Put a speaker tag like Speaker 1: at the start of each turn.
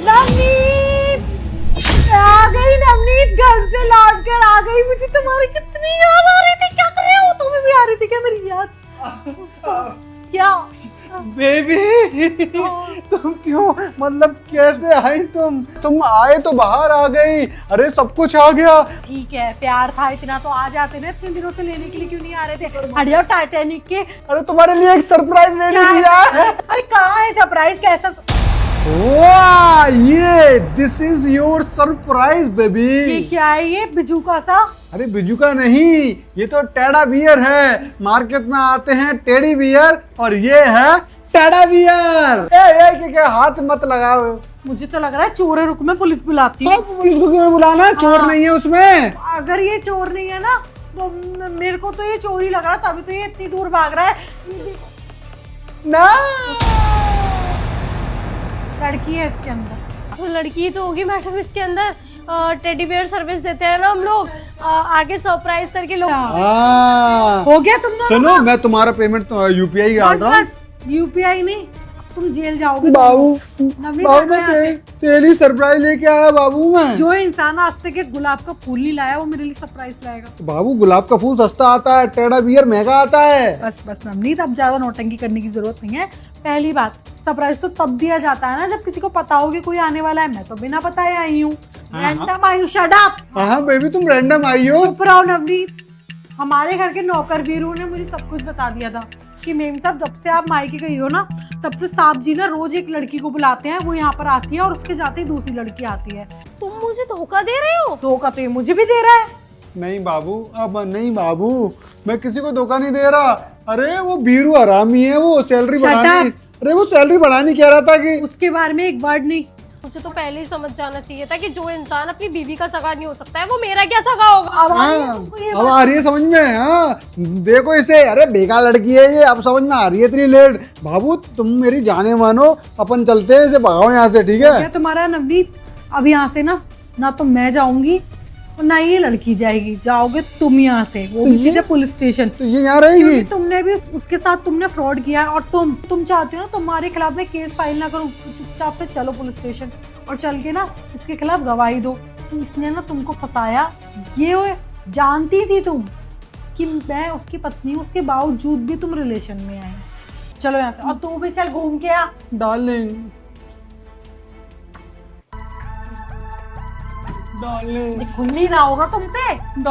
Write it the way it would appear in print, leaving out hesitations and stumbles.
Speaker 1: नवनीत, आ गई नवनीत, घर से लौट कर आ गई। मुझे तुम्हारी कितनी याद आ रही थी। क्या कर रहे हो? तुम्हें भी आ रही थी क्या मेरी याद? क्या
Speaker 2: बेबी तुम क्यों, मतलब कैसे आई तुम आए तो बाहर आ गई। अरे सब कुछ आ गया।
Speaker 1: ठीक है, प्यार था इतना तो आ जाते ना। इतने दिनों से लेने के लिए क्यों नहीं आ रहे थे? हटियो टाइटैनिक के।
Speaker 2: अरे तुम्हारे लिए एक सरप्राइज रेडी किया है।
Speaker 1: अरे कहाँ है सरप्राइज? कैसा
Speaker 2: वाह, ये दिस इज योर सरप्राइज
Speaker 1: ये
Speaker 2: बेबी।
Speaker 1: क्या है? ये बिजूका सा?
Speaker 2: अरे बिजू का नहीं, ये तो टेढ़ा बियर है। मार्केट में आते हैं टेढ़ी बियर और ये है टेढ़ा बियर। क्या हाथ मत लगाओ।
Speaker 1: मुझे तो लग रहा है चोर है, रुक मैं पुलिस बुलाती हूँ।
Speaker 2: पुलिस को क्यों बुलाना? चोर नहीं है उसमें।
Speaker 1: अगर ये चोर नहीं है ना तो मेरे को तो ये चोर ही लग रहा, तभी तो ये इतनी दूर भाग रहा है।
Speaker 2: ना
Speaker 1: लड़की है इसके अंदर।
Speaker 3: तो लड़की तो होगी मैडम इसके अंदर। टेडी बियर सर्विस देते हैं ना हम लोग, आगे सरप्राइज करके लोग।
Speaker 1: हो गया तुम दोनों
Speaker 2: सुनो,
Speaker 1: का?
Speaker 2: मैं तुम्हारा पेमेंट यूपीआई डाल रहा हूँ।
Speaker 1: बस यूपीआई नहीं, तुम जेल जाओगे।
Speaker 2: बाबू
Speaker 1: नवनीत,
Speaker 2: बाबू
Speaker 1: हटो
Speaker 2: मैं
Speaker 1: यहाँ से।
Speaker 2: तेरे लिए सरप्राइज लेके आया बाबू। मैं
Speaker 1: जो इंसान आज तक एक गुलाब का फूल नहीं लाया वो मेरे लिए सरप्राइज लाएगा।
Speaker 2: बाबू, गुलाब का फूल सस्ता आता है, टेढ़ा बियर महंगा आता है।
Speaker 1: बस बस नवनीत, अब ज्यादा नौटंकी करने की जरूरत नहीं है। पहली बात, सरप्राइज तो तब दिया जाता है ना जब किसी को पता हो कि कोई आने वाला है। मैं तो बिना बताए आई हूँ, रैंडम आई हूँ। Shut up.
Speaker 2: हाँ बेबी, तुम रैंडम आई हो।
Speaker 1: चुप रहो नवनीत। हमारे घर के नौकर वीरू ने मुझे सब कुछ बता दिया था कि मेम साहब जब से आप मायके गई हो ना, तब से साहब जी ना रोज एक लड़की को बुलाते हैं। वो यहाँ पर आती है और उसके जाते ही दूसरी लड़की आती है।
Speaker 3: तुम मुझे धोखा दे रहे हो?
Speaker 1: धोखा तो ये मुझे भी दे रहा है।
Speaker 2: नहीं बाबू, अब नहीं बाबू, मैं किसी को धोखा नहीं दे रहा। अरे वो बीरू हरामी है, वो सैलरी
Speaker 1: Shut
Speaker 2: बढ़ानी।
Speaker 1: up.
Speaker 2: अरे वो सैलरी बढ़ानी कह रहा था कि
Speaker 1: उसके बारे में एक वर्ड नहीं।
Speaker 3: मुझे तो पहले ही समझ जाना चाहिए था कि जो इंसान अपनी बीवी का सगा नहीं हो सकता है वो मेरा क्या सगा होगा।
Speaker 1: अब आ रही है
Speaker 2: हाँ,
Speaker 1: तुमको ये
Speaker 2: अब
Speaker 1: बात?
Speaker 2: आ रही है समझ में। हाँ देखो इसे, अरे बेकार लड़की है ये, अब समझ में आ रही है इतनी लेट। बाबू तुम मेरी जाने मानो, अपन चलते हैं, इसे भगाओ यहाँ से, ठीक
Speaker 1: क्या
Speaker 2: है?
Speaker 1: तुम्हारा नवनीत? अब यहाँ से ना तो मैं जाऊंगी और ना ये लड़की जाएगी। जाओगे तुम यहाँ से, वो भी सीधे पुलिस स्टेशन।
Speaker 2: तो ये यहाँ रहेगी।
Speaker 1: क्योंकि तुमने भी उसके साथ तुमने फ्रॉड किया है और तुम चाहते हो ना तुम्हारे खिलाफ मैं केस फाइल ना करूं। चुपचाप से चलो पुलिस स्टेशन और चल के ना इसके खिलाफ गवाही दो। तो इसने ना तुमको फंसाया। ये जानती थी तुम कि मैं उसकी पत्नी हूं, उसके बावजूद भी तुम रिलेशन में आए। चलो यहाँ से, और तू भी चल घूम के आ।
Speaker 2: डार्लिंग डार्लिंग
Speaker 1: खुल ही ना होगा तुमसे।
Speaker 2: डार्लिंग।